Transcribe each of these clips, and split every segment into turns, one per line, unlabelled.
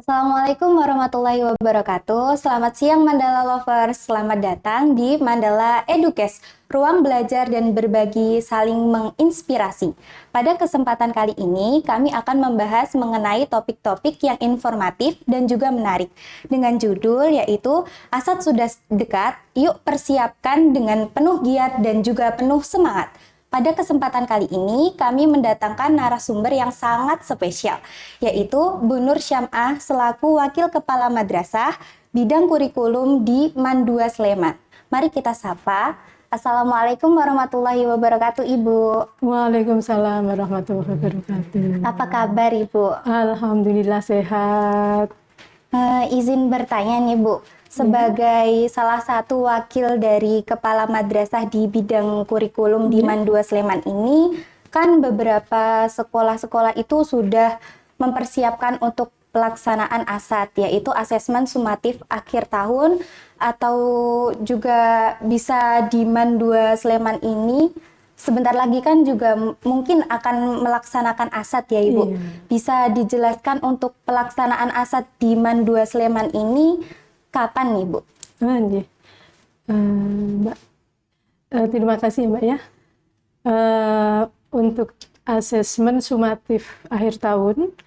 Assalamualaikum warahmatullahi wabarakatuh. Selamat siang Mandala Lovers. Selamat datang di Mandala Edukes, ruang belajar dan berbagi saling menginspirasi. Pada kesempatan kali ini, kami akan membahas mengenai topik-topik yang informatif dan juga menarik. Dengan judul yaitu Asad Sudah Dekat, Yuk Persiapkan dengan penuh giat dan juga penuh semangat. Pada kesempatan kali ini, kami mendatangkan narasumber yang sangat spesial, yaitu Bu Nur Syam'ah selaku Wakil Kepala Madrasah Bidang Kurikulum di MAN 2 Sleman. Mari kita sapa. Assalamualaikum warahmatullahi wabarakatuh, Ibu.
Waalaikumsalam warahmatullahi wabarakatuh.
Apa kabar, Ibu?
Alhamdulillah sehat.
Izin bertanya nih, Bu. Sebagai salah satu wakil dari Kepala Madrasah di bidang kurikulum di MAN 2 Sleman ini, kan beberapa sekolah-sekolah itu sudah mempersiapkan untuk pelaksanaan ASAT, yaitu asesmen sumatif akhir tahun, atau juga bisa di MAN 2 Sleman ini sebentar lagi kan juga mungkin akan melaksanakan ASAT ya, Ibu.
Iya.
Bisa dijelaskan untuk pelaksanaan ASAT di MAN 2 Sleman ini kapan nih, Bu?
Iya. Mbak, terima kasih ya Mbak ya. Untuk asesmen sumatif akhir tahun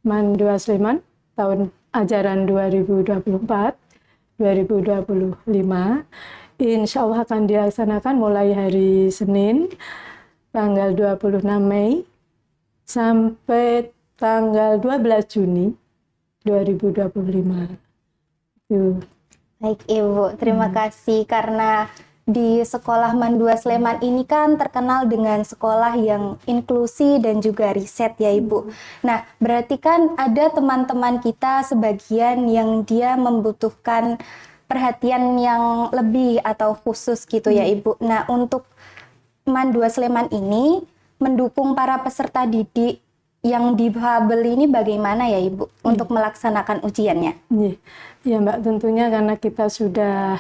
MAN 2 Sleman tahun ajaran 2024-2025 insya Allah akan dilaksanakan mulai hari Senin tanggal 26 Mei sampai tanggal 12 Juni 2025.
Baik, Ibu, terima kasih karena di sekolah MAN 2 Sleman ini kan terkenal dengan sekolah yang inklusi dan juga riset ya, Ibu. Nah, berarti kan ada teman-teman kita sebagian yang dia membutuhkan perhatian yang lebih atau khusus gitu ya, Ibu. Nah, untuk MAN 2 Sleman ini mendukung para peserta didik yang difabel ini bagaimana ya, Ibu, untuk melaksanakan ujiannya?
Ya Mbak, tentunya karena kita sudah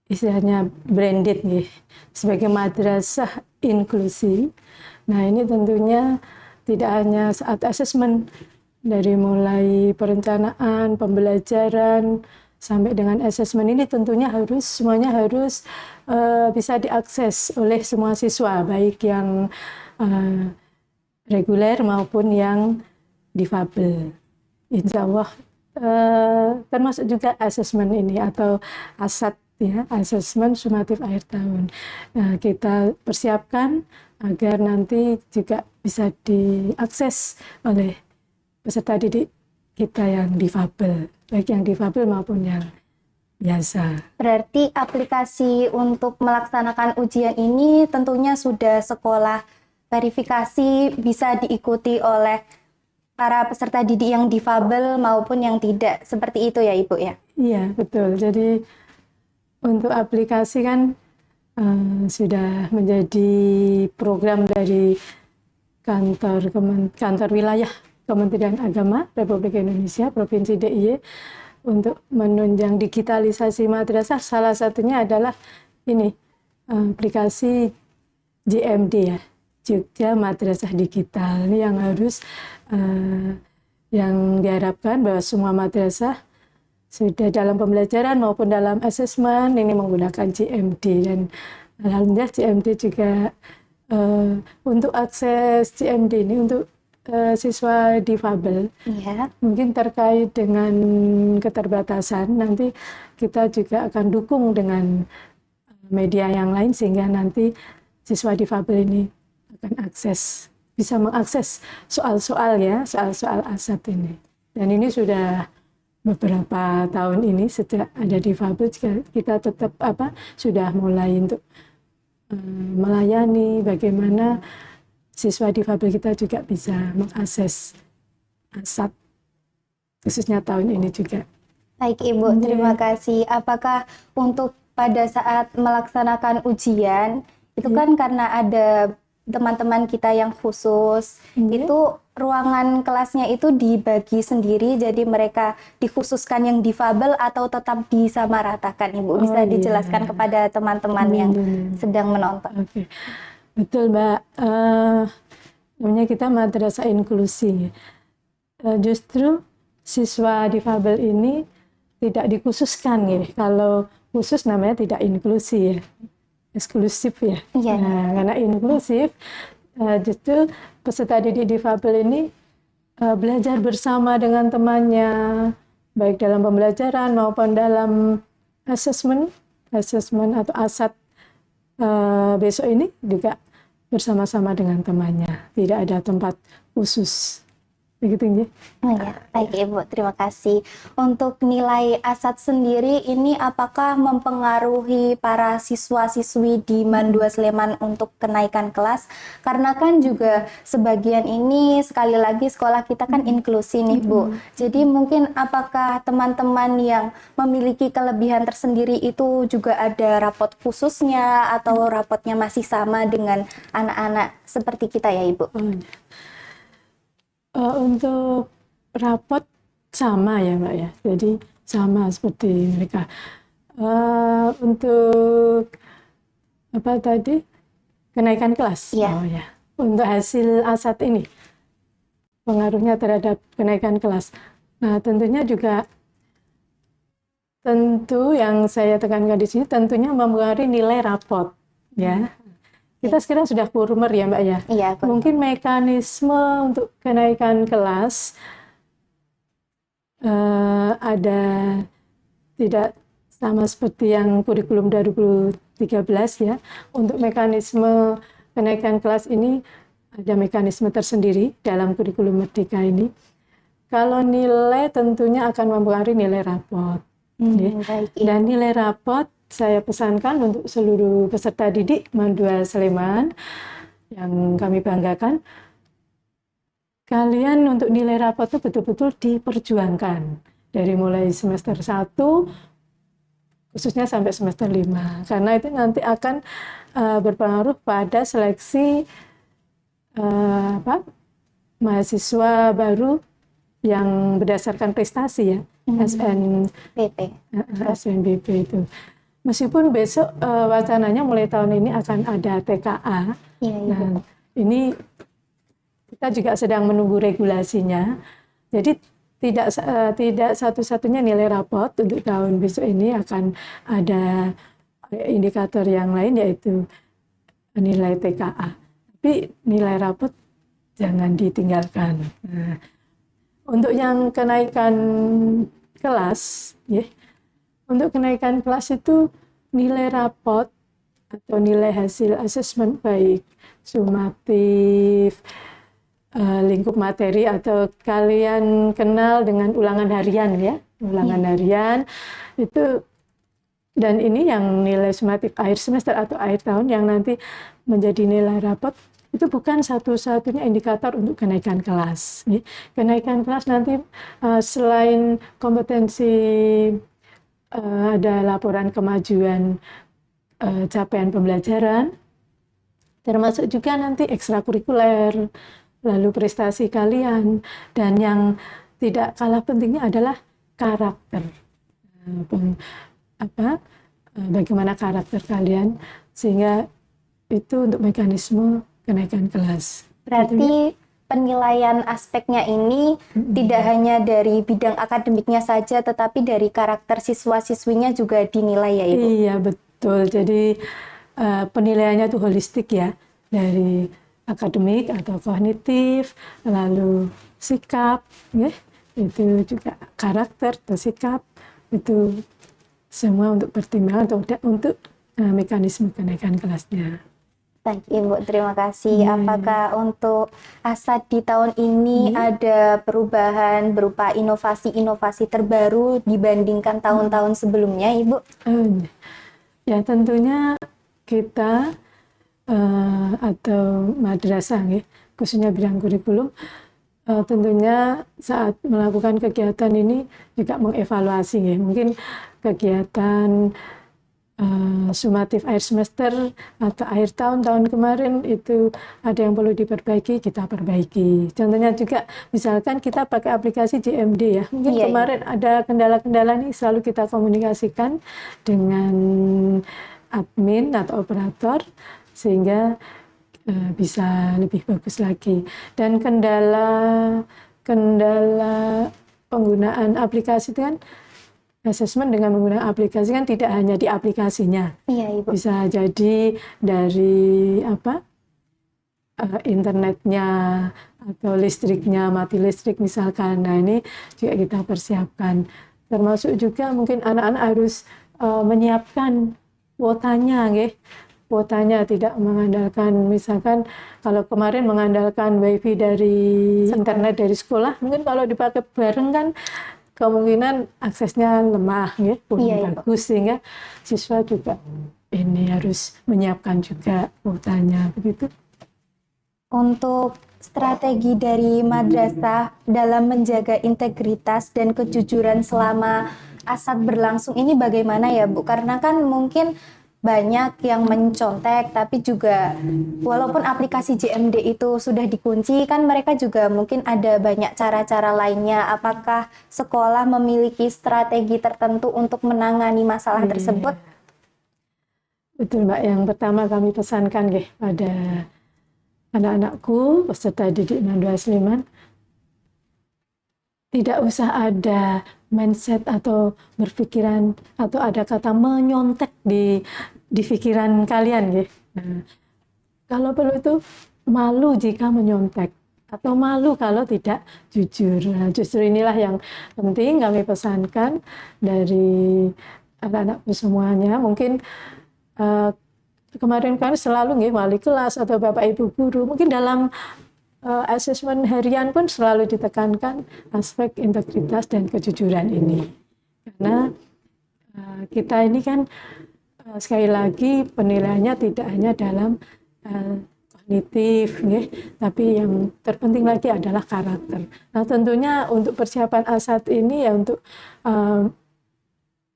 istilahnya branded nih sebagai madrasah inklusi. Nah, ini tentunya tidak hanya saat asesmen, dari mulai perencanaan, pembelajaran sampai dengan asesmen ini tentunya semuanya harus bisa diakses oleh semua siswa, baik yang reguler maupun yang difabel. Insya Allah termasuk juga asesmen ini atau ASAT ya, asesmen sumatif akhir tahun. Nah, kita persiapkan agar nanti juga bisa diakses oleh peserta didik kita yang difabel, baik yang difabel maupun yang biasa.
Berarti aplikasi untuk melaksanakan ujian ini tentunya sudah sekolah verifikasi, bisa diikuti oleh para peserta didik yang difabel maupun yang tidak. Seperti itu ya, Ibu ya?
Iya, betul. Jadi untuk aplikasi kan sudah menjadi program dari kantor wilayah Kementerian Agama Republik Indonesia Provinsi DIY untuk menunjang digitalisasi madrasah. Salah satunya adalah ini aplikasi JMD ya, Jogja Madrasah Digital. Ini yang harus yang diharapkan bahwa semua madrasah sudah dalam pembelajaran maupun dalam asesmen ini menggunakan JMD, dan alhamdulillah JMD juga untuk akses JMD ini untuk siswa difabel.
Iya.
Mungkin terkait dengan keterbatasan, nanti kita juga akan dukung dengan media yang lain sehingga nanti siswa difabel ini akan bisa mengakses soal-soal ASAT ini. Dan ini sudah beberapa tahun ini sejak ada difabel kita tetap sudah mulai untuk melayani bagaimana siswa difabel kita juga bisa mengakses ASAT khususnya tahun ini juga.
Baik, Ibu, terima kasih. Apakah untuk pada saat melaksanakan ujian itu kan karena ada teman-teman kita yang khusus, itu ruangan kelasnya itu dibagi sendiri, jadi mereka dikhususkan yang difabel atau tetap disamaratakan, Ibu? Bisa dijelaskan kepada teman-teman yang sedang menonton?
Oke. Betul, Mbak. Namanya kita madrasah inklusi. justru siswa difabel ini tidak dikhususkan ya. Kalau khusus namanya tidak inklusi ya, eksklusif ya.
Iya.
Nah, karena inklusif justru peserta didik difabel ini belajar bersama dengan temannya, baik dalam pembelajaran maupun dalam asesmen atau ASAT besok ini juga bersama-sama dengan temannya, tidak ada tempat khusus. Begitu ya.
Oh ya, baik Ibu, terima kasih. Untuk nilai ASAT sendiri ini apakah mempengaruhi para siswa-siswi di MAN 2 Sleman untuk kenaikan kelas? Karena kan juga sebagian ini sekali lagi sekolah kita kan inklusi nih Bu. Jadi mungkin apakah teman-teman yang memiliki kelebihan tersendiri itu juga ada rapot khususnya atau rapotnya masih sama dengan anak-anak seperti kita ya Ibu?
Untuk rapot sama ya Mbak ya, jadi sama seperti mereka. Untuk apa tadi, kenaikan kelas?
Iya.
Oh ya, untuk hasil ASAT ini pengaruhnya terhadap kenaikan kelas. Nah tentunya juga yang saya tekankan di sini tentunya mempengaruhi nilai rapot ya. Kita sekarang sudah kurmer ya Mbak ya.
Iya.
Mungkin mekanisme untuk kenaikan kelas ada tidak sama seperti yang kurikulum 2013 ya. Untuk mekanisme kenaikan kelas ini ada mekanisme tersendiri dalam kurikulum Merdeka ini. Kalau nilai tentunya akan mempengaruhi nilai rapot.
Baik,
Dan nilai rapot saya pesankan untuk seluruh peserta didik MAN 2 Sleman yang kami banggakan, kalian untuk nilai rapot itu betul-betul diperjuangkan dari mulai semester 1 khususnya sampai semester 5, karena itu nanti akan berpengaruh pada seleksi mahasiswa baru yang berdasarkan prestasi ya, SNBP itu. Meskipun besok wacananya mulai tahun ini akan ada TKA.
Iya.
Nah, ini kita juga sedang menunggu regulasinya. Jadi tidak satu-satunya nilai rapot untuk tahun besok ini, akan ada indikator yang lain yaitu nilai TKA. Tapi nilai rapot jangan ditinggalkan. Nah, untuk yang kenaikan kelas, ya. Untuk kenaikan kelas itu nilai rapot atau nilai hasil asesmen baik sumatif, lingkup materi atau kalian kenal dengan ulangan harian ya, ulangan harian itu, dan ini yang nilai sumatif akhir semester atau akhir tahun yang nanti menjadi nilai rapot, itu bukan satu-satunya indikator untuk kenaikan kelas. Kenaikan kelas nanti selain kompetensi ada laporan kemajuan capaian pembelajaran, termasuk juga nanti ekstrakurikuler, lalu prestasi kalian, dan yang tidak kalah pentingnya adalah karakter. Bagaimana karakter kalian, sehingga itu untuk mekanisme kenaikan kelas.
Berarti penilaian aspeknya ini tidak hanya dari bidang akademiknya saja, tetapi dari karakter siswa-siswinya juga dinilai ya Ibu?
Iya betul, jadi penilaiannya itu holistik ya, dari akademik atau kognitif, lalu sikap, ya, itu juga karakter atau sikap, itu semua untuk pertimbangan untuk mekanisme kenaikan kelasnya.
Baik Ibu, terima kasih. Apakah untuk ASAT di tahun ini ada perubahan berupa inovasi-inovasi terbaru dibandingkan tahun-tahun sebelumnya Ibu?
Ya tentunya kita atau madrasah ya, khususnya bidang kurikulum, tentunya saat melakukan kegiatan ini juga mengevaluasi ya, mungkin kegiatan sumatif akhir semester atau akhir tahun kemarin itu ada yang perlu diperbaiki, kita perbaiki. Contohnya juga misalkan kita pakai aplikasi JMD ya, mungkin kemarin ada kendala-kendala nih, selalu kita komunikasikan dengan admin atau operator sehingga bisa lebih bagus lagi. Dan kendala kendala penggunaan aplikasi itu kan, asesmen dengan menggunakan aplikasi kan tidak hanya di aplikasinya,
Iya, Ibu.
bisa jadi dari internetnya atau listriknya, mati listrik misalkan. Nah, ini juga kita persiapkan. Termasuk juga mungkin anak-anak harus menyiapkan kuotanya, nggih. Kuotanya tidak mengandalkan, misalkan kalau kemarin mengandalkan wifi dari internet dari sekolah, mungkin kalau dipakai bareng kan kemungkinan aksesnya lemah, ya, kurang
Iya, Ibu.
bagus, sehingga siswa juga ini harus menyiapkan juga kuotanya, begitu.
Untuk strategi dari madrasah dalam menjaga integritas dan kejujuran selama ASAT berlangsung ini bagaimana ya, Bu? Karena kan mungkin banyak yang mencontek, tapi juga walaupun aplikasi JMD itu sudah dikunci, kan mereka juga mungkin ada banyak cara-cara lainnya. Apakah sekolah memiliki strategi tertentu untuk menangani masalah tersebut?
Betul, Mbak. Yang pertama kami pesankan pada anak-anakku, peserta didik Mandua Sleman, tidak usah ada mindset atau berpikiran atau ada kata menyontek di pikiran kalian, ya. Nah, kalau perlu itu malu jika menyontek atau malu kalau tidak jujur. Nah, justru inilah yang penting kami pesankan dari anak-anakku semuanya. Mungkin kemarin kan selalu wali kelas atau bapak ibu guru, mungkin dalam asesmen harian pun selalu ditekankan aspek integritas dan kejujuran ini. Karena kita ini kan sekali lagi penilaiannya tidak hanya dalam kognitif, tapi yang terpenting lagi adalah karakter. Nah, tentunya untuk persiapan ASAT ini ya untuk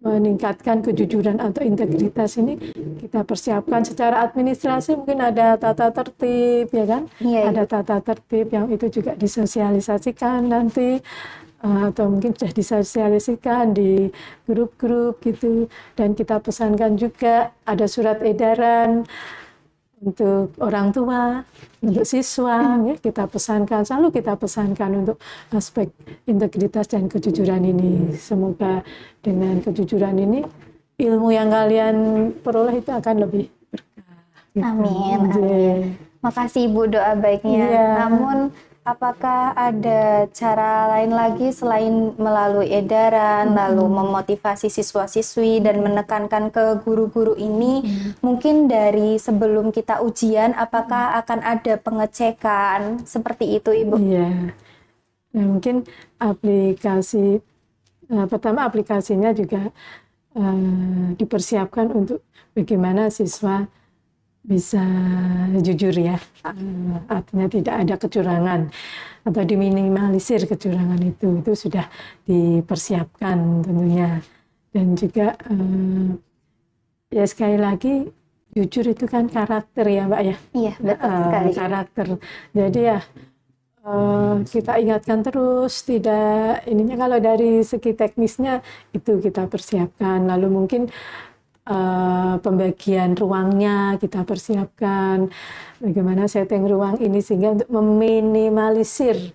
meningkatkan kejujuran atau integritas ini kita persiapkan secara administrasi, mungkin ada tata tertib, ya kan?
Iya,
Ada tata tertib yang itu juga disosialisasikan nanti, atau mungkin sudah disosialisasikan di grup-grup gitu, dan kita pesankan juga ada surat edaran untuk orang tua, untuk siswa, ya, kita pesankan, selalu kita pesankan untuk aspek integritas dan kejujuran ini. Semoga dengan kejujuran ini, ilmu yang kalian peroleh itu akan lebih berkah. Gitu.
Amin, amin. Makasih Ibu doa baiknya.
Iya.
Namun, apakah ada cara lain lagi selain melalui edaran, lalu memotivasi siswa-siswi dan menekankan ke guru-guru ini? Mungkin dari sebelum kita ujian, apakah akan ada pengecekan seperti itu, Ibu?
Iya. Nah, mungkin aplikasi pertama aplikasinya juga dipersiapkan untuk bagaimana siswa bisa jujur, ya, artinya tidak ada kecurangan atau diminimalisir kecurangan itu sudah dipersiapkan tentunya. Dan juga ya sekali lagi jujur itu kan karakter, ya Mbak, ya.
Iya, betul sekali.
Karakter. Jadi ya kita ingatkan terus, tidak ininya kalau dari segi teknisnya itu kita persiapkan, lalu mungkin pembagian ruangnya kita persiapkan, bagaimana setting ruang ini sehingga untuk meminimalisir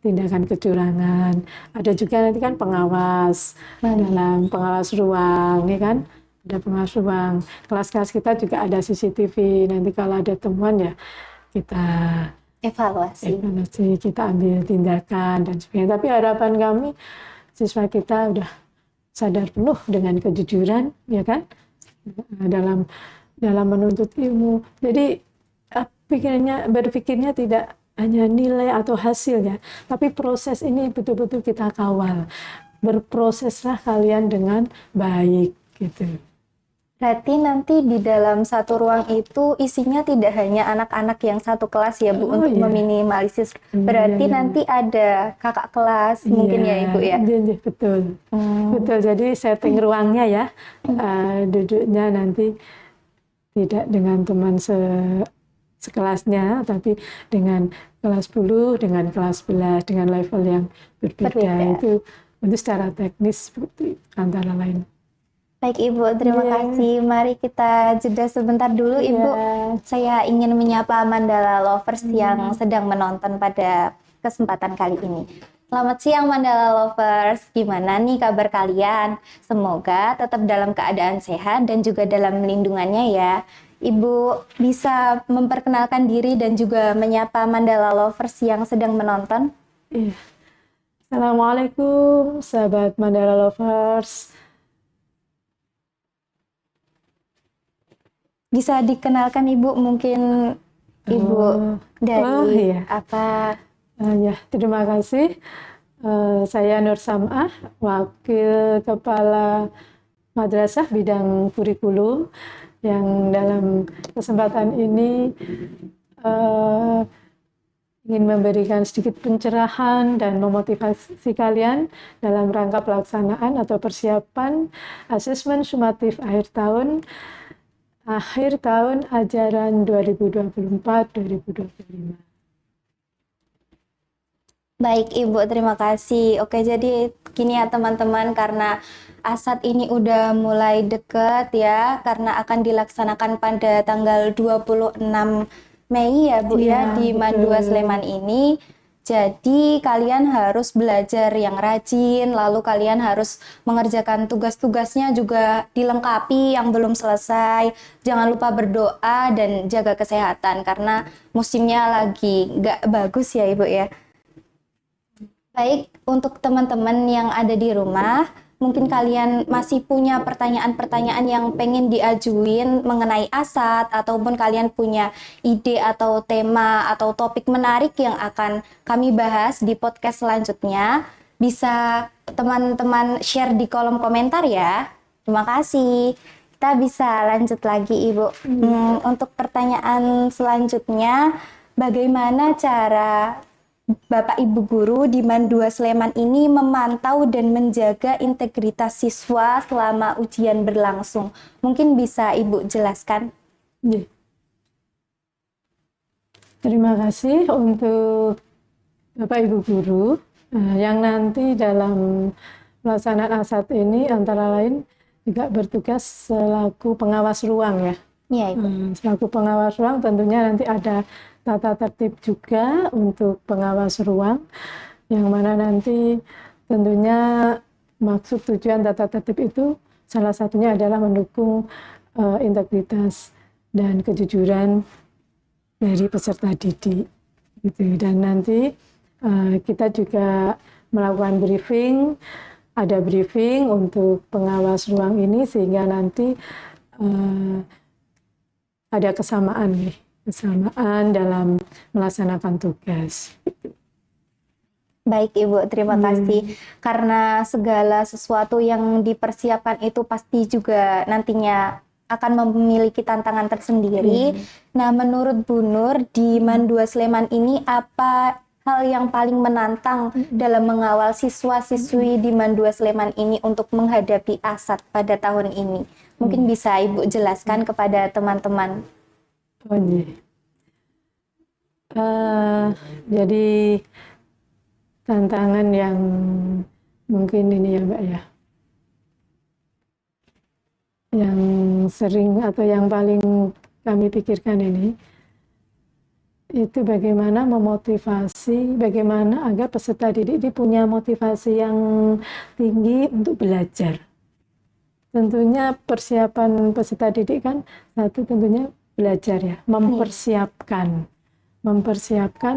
tindakan kecurangan. Ada juga nanti kan pengawas dalam pengawas ruang, ya kan, ada pengawas ruang. Kelas-kelas kita juga ada CCTV, nanti kalau ada temuan ya kita
Evaluasi,
kita ambil tindakan dan sebagainya. Tapi harapan kami siswa kita udah sadar penuh dengan kejujuran, ya kan, dalam menuntut ilmu. Jadi berpikirnya tidak hanya nilai atau hasil, ya, tapi proses ini betul-betul kita kawal. Berproseslah kalian dengan baik, gitu.
berarti nanti di dalam satu ruang itu isinya tidak hanya anak-anak yang satu kelas, ya Bu, untuk meminimalisir. Berarti nanti ada kakak kelas mungkin, ya Ibu, ya?
Iya, betul. Betul, jadi setting ruangnya, ya, duduknya nanti tidak dengan teman sekelasnya, tapi dengan kelas 10, dengan kelas 11, dengan level yang berbeda. Itu secara teknis antara lain.
Baik Ibu, terima
Iya.
kasih. Mari kita jeda sebentar dulu Ibu.
Iya.
Saya ingin menyapa Mandala Lovers yang sedang menonton pada kesempatan kali ini. Selamat siang Mandala Lovers, gimana nih kabar kalian? Semoga tetap dalam keadaan sehat dan juga dalam lindungannya ya. Ibu bisa memperkenalkan diri dan juga menyapa Mandala Lovers yang sedang menonton?
Iya. Assalamualaikum sahabat Mandala Lovers.
Bisa dikenalkan Ibu, mungkin Ibu dari
iya.
apa?
Ya, terima kasih. Saya Nur Sam'ah, Wakil Kepala Madrasah Bidang Kurikulum, yang dalam kesempatan ini ingin memberikan sedikit pencerahan dan memotivasi kalian dalam rangka pelaksanaan atau persiapan asesmen sumatif akhir tahun ajaran 2024-2025.
Baik Ibu, terima kasih. Oke, jadi gini ya teman-teman, karena ASAT ini udah mulai deket ya, karena akan dilaksanakan pada tanggal 26 Mei ya Bu ya, di Mandua Sleman ini. Jadi kalian harus belajar yang rajin, lalu kalian harus mengerjakan tugas-tugasnya juga dilengkapi yang belum selesai. Jangan lupa berdoa dan jaga kesehatan, karena musimnya lagi nggak bagus ya Ibu ya. Baik, untuk teman-teman yang ada di rumah, mungkin kalian masih punya pertanyaan-pertanyaan yang pengen diajuin mengenai ASAT, ataupun kalian punya ide atau tema atau topik menarik yang akan kami bahas di podcast selanjutnya, bisa teman-teman share di kolom komentar ya. Terima kasih. Kita bisa lanjut lagi Ibu. Untuk pertanyaan selanjutnya, bagaimana cara Bapak Ibu Guru di Mandua Sleman ini memantau dan menjaga integritas siswa selama ujian berlangsung? Mungkin bisa Ibu jelaskan?
Terima kasih untuk Bapak Ibu Guru yang nanti dalam pelaksanaan ASAT ini antara lain juga bertugas selaku pengawas ruang ya.
Iya, Ibu.
Selaku pengawas ruang tentunya nanti ada tata tertib juga untuk pengawas ruang, yang mana nanti tentunya maksud tujuan tata tertib itu salah satunya adalah mendukung integritas dan kejujuran dari peserta didik gitu. Dan nanti kita juga melakukan briefing, ada briefing untuk pengawas ruang ini sehingga nanti ada kesamaan dalam melaksanakan tugas.
Baik Ibu, terima kasih. Karena segala sesuatu yang dipersiapkan itu pasti juga nantinya akan memiliki tantangan tersendiri. Nah, menurut Bu Nur, di Mandua Sleman ini apa hal yang paling menantang dalam mengawal siswa-siswi di Mandua Sleman ini untuk menghadapi ASAT pada tahun ini? Mungkin bisa Ibu jelaskan kepada teman-teman.
Jadi tantangan yang mungkin ini ya Mbak ya, yang sering atau yang paling kami pikirkan ini, itu bagaimana memotivasi, bagaimana agar peserta didik ini punya motivasi yang tinggi untuk belajar. Tentunya persiapan peserta didik kan satu tentunya belajar ya, mempersiapkan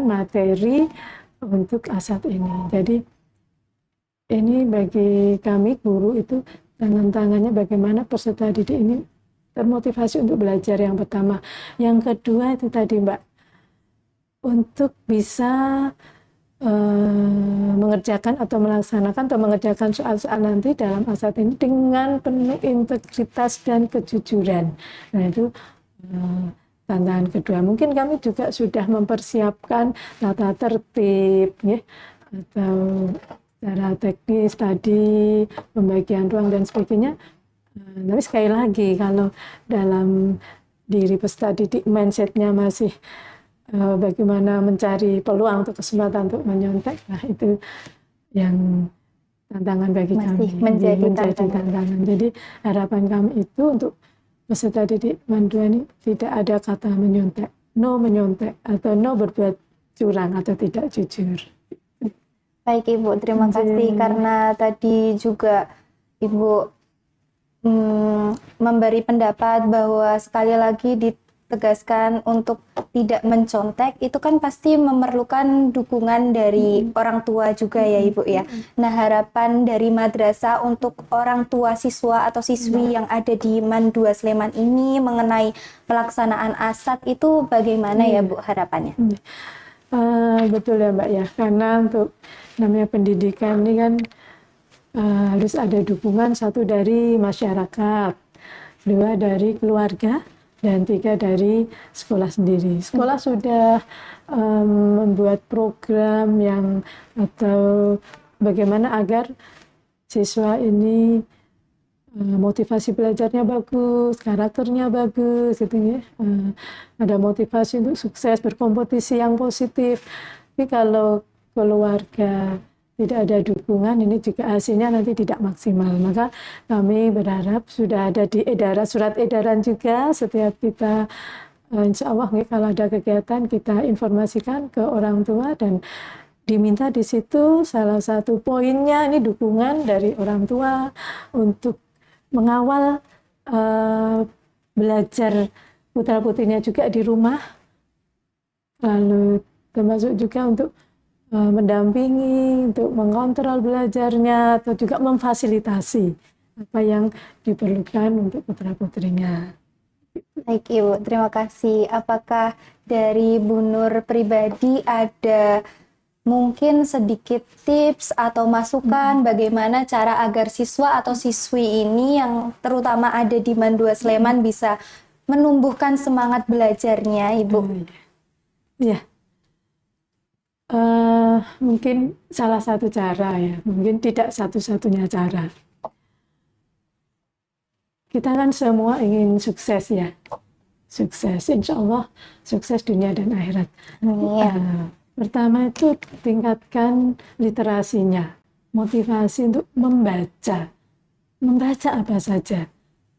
materi untuk ASAT ini. Jadi ini bagi kami guru itu tantangannya bagaimana peserta didik ini termotivasi untuk belajar yang pertama. Yang kedua itu tadi Mbak, untuk bisa mengerjakan atau melaksanakan atau mengerjakan soal-soal nanti dalam ASAT ini dengan penuh integritas dan kejujuran. Nah itu tantangan kedua. Mungkin kami juga sudah mempersiapkan tata tertib ya, atau secara teknis tadi pembagian ruang dan sebagainya. Tapi sekali lagi kalau dalam diri peserta didik mindsetnya masih bagaimana mencari peluang untuk kesempatan untuk menyontek, nah itu yang tantangan bagi
Masih
kami,
menjadi
tantangan. Jadi harapan kami itu untuk peserta didik Mandua ini tidak ada kata menyontek, no menyontek, atau no berbuat curang atau tidak jujur.
Baik Ibu, terima kasih karena tadi juga Ibu memberi pendapat bahwa sekali lagi ditegaskan untuk tidak mencontek, itu kan pasti memerlukan dukungan dari orang tua juga ya Ibu ya. Nah, harapan dari madrasah untuk orang tua siswa atau siswi yang ada di MAN 2 Sleman ini mengenai pelaksanaan asat itu bagaimana ya Bu harapannya?
Betul ya Mbak ya, karena untuk namanya pendidikan ini kan harus ada dukungan, satu dari masyarakat, dua dari keluarga, dan tiga dari sekolah sendiri. Sekolah sudah membuat program yang atau bagaimana agar siswa ini motivasi belajarnya bagus, karakternya bagus, gitu ya. Ada motivasi untuk sukses, berkompetisi yang positif. Tapi kalau keluarga tidak ada dukungan, ini juga hasilnya nanti tidak maksimal. Maka kami berharap sudah ada di surat edaran juga, setiap kita insya Allah kalau ada kegiatan kita informasikan ke orang tua, dan diminta di situ salah satu poinnya ini dukungan dari orang tua untuk mengawal belajar putra-putrinya juga di rumah, lalu termasuk juga untuk mendampingi, untuk mengontrol belajarnya, atau juga memfasilitasi apa yang diperlukan untuk putra-putrinya.
Baik Ibu, terima kasih. Apakah dari Bu Nur pribadi ada mungkin sedikit tips atau masukan bagaimana cara agar siswa atau siswi ini yang terutama ada di MAN 2 Sleman bisa menumbuhkan semangat belajarnya, Ibu?
Ya. Mungkin salah satu cara ya, mungkin tidak satu-satunya cara. Kita kan semua ingin sukses ya, sukses, insya Allah sukses dunia dan akhirat. Pertama itu tingkatkan literasinya, motivasi untuk membaca apa saja.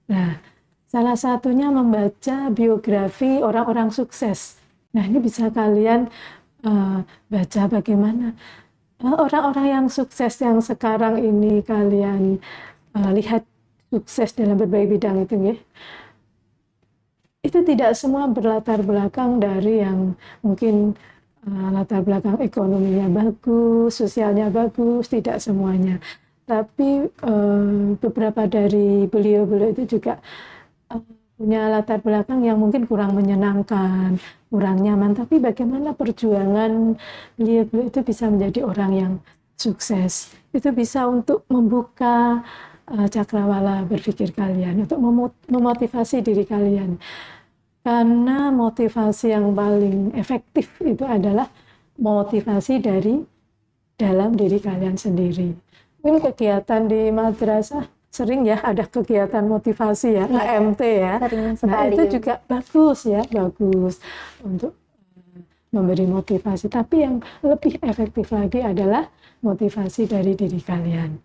Nah, salah satunya membaca biografi orang-orang sukses. Nah, ini bisa kalian baca bagaimana orang-orang yang sukses yang sekarang ini kalian lihat sukses dalam berbagai bidang itu ya. Itu tidak semua berlatar belakang dari yang mungkin latar belakang ekonominya bagus, sosialnya bagus, tidak semuanya. Tapi beberapa dari beliau-beliau itu juga punya latar belakang yang mungkin kurang menyenangkan, kurang nyaman, tapi bagaimana perjuangan beliau itu bisa menjadi orang yang sukses. Itu bisa untuk membuka cakrawala berpikir kalian, untuk memotivasi diri kalian. Karena motivasi yang paling efektif itu adalah motivasi dari dalam diri kalian sendiri. Mungkin kegiatan di madrasah sering ya ada kegiatan motivasi ya, KMT ya. Nah itu juga bagus ya, bagus untuk memberi motivasi. Tapi yang lebih efektif lagi adalah motivasi dari diri kalian.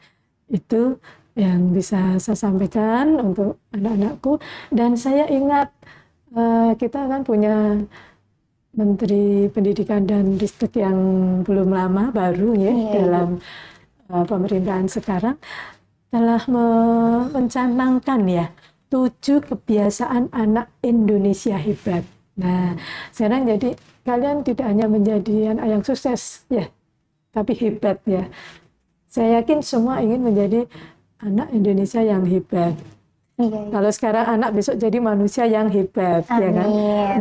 Itu yang bisa saya sampaikan untuk anak-anakku. Dan saya ingat kita kan punya Menteri Pendidikan dan Ristek yang belum lama, baru ya, dalam pemerintahan sekarang, telah mencanangkan ya 7 kebiasaan anak Indonesia hebat. Nah, sekarang jadi kalian tidak hanya menjadi anak yang sukses ya, tapi hebat ya. Saya yakin semua ingin menjadi anak Indonesia yang hebat. Kalau sekarang anak, besok jadi manusia yang hebat.
Amin.
Ya kan?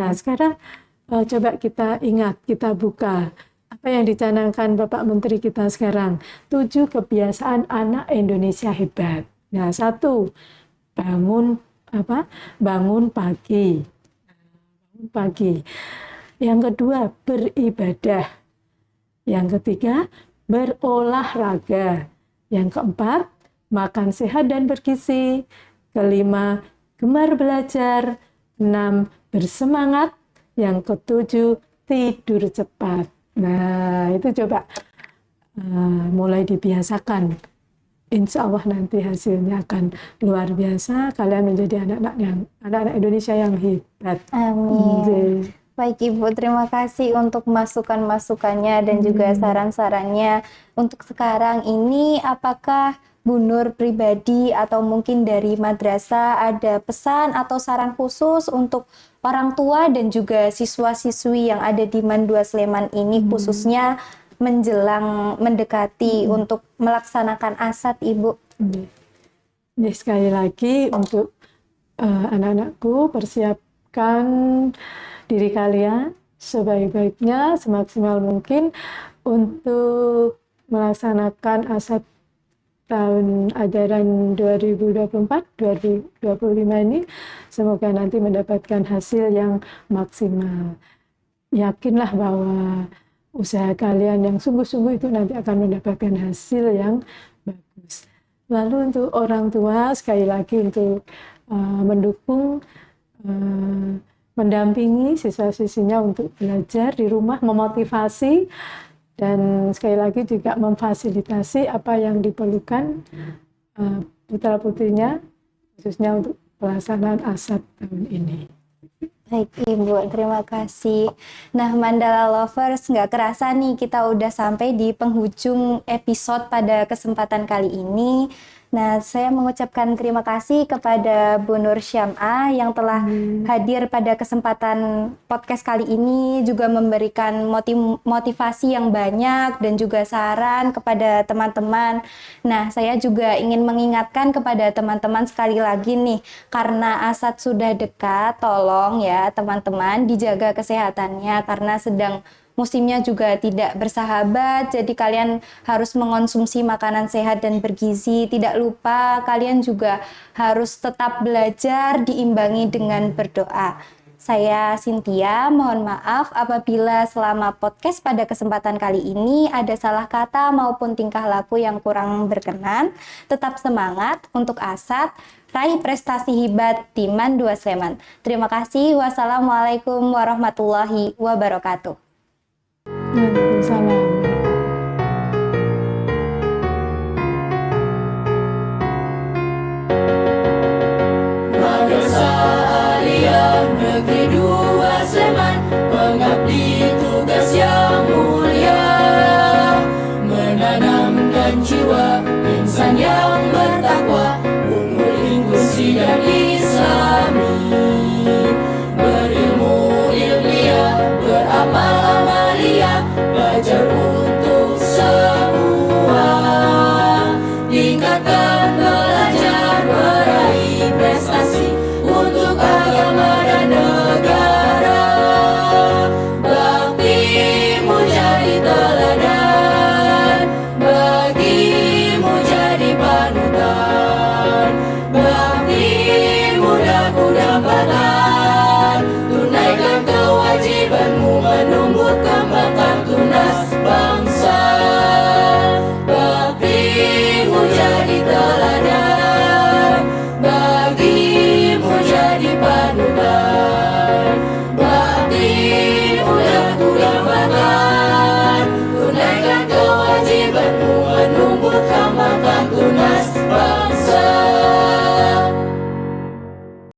Nah, sekarang coba kita ingat, kita buka apa yang dicanangkan Bapak Menteri kita sekarang, 7 kebiasaan anak Indonesia hebat. Nah, 1, bangun pagi. Bangun pagi. Yang kedua, beribadah. Yang ketiga, berolahraga. Yang keempat, makan sehat dan bergizi. Kelima, gemar belajar. 6, bersemangat. Yang ketujuh, tidur cepat. Nah, itu coba mulai dibiasakan insya Allah nanti hasilnya akan luar biasa. Kalian menjadi anak-anak Indonesia yang hebat.
Amin. Baik Ibu, terima kasih untuk masukan-masukannya dan juga saran-sarannya. Untuk sekarang ini, apakah Bu Nur pribadi atau mungkin dari madrasah ada pesan atau saran khusus untuk orang tua dan juga siswa-siswi yang ada di Mandua Sleman ini, khususnya menjelang mendekati untuk melaksanakan asad, Ibu?
Jadi sekali lagi untuk anak-anakku, persiapkan diri kalian sebaik-baiknya, semaksimal mungkin untuk melaksanakan asad tahun ajaran 2024-2025 ini. Semoga nanti mendapatkan hasil yang maksimal. Yakinlah bahwa usaha kalian yang sungguh-sungguh itu nanti akan mendapatkan hasil yang bagus. Lalu untuk orang tua, sekali lagi untuk mendukung, mendampingi siswa-siswinya untuk belajar di rumah, memotivasi, dan sekali lagi juga memfasilitasi apa yang diperlukan putra-putrinya, khususnya untuk pelaksanaan asad tahun ini.
Baik Ibu, terima kasih. Nah Mandala Lovers, nggak kerasa nih kita udah sampai di penghujung episode pada kesempatan kali ini. Nah, saya mengucapkan terima kasih kepada Bu Nur Syam'ah yang telah hadir pada kesempatan podcast kali ini, juga memberikan motivasi yang banyak dan juga saran kepada teman-teman. Nah, saya juga ingin mengingatkan kepada teman-teman sekali lagi nih, karena asad sudah dekat, tolong ya teman-teman dijaga kesehatannya karena sedang musimnya juga tidak bersahabat, jadi kalian harus mengonsumsi makanan sehat dan bergizi. Tidak lupa kalian juga harus tetap belajar diimbangi dengan berdoa. Saya Cynthia, mohon maaf apabila selama podcast pada kesempatan kali ini ada salah kata maupun tingkah laku yang kurang berkenan. Tetap semangat untuk asad, raih prestasi hebat di Mandua Sleman. Terima kasih. Wassalamualaikum warahmatullahi wabarakatuh.
Waalaikumsalam.
Madrasah Aliyah Negeri 2 Sleman mengabdi tugas yang mulia, menanamkan jiwa insan yang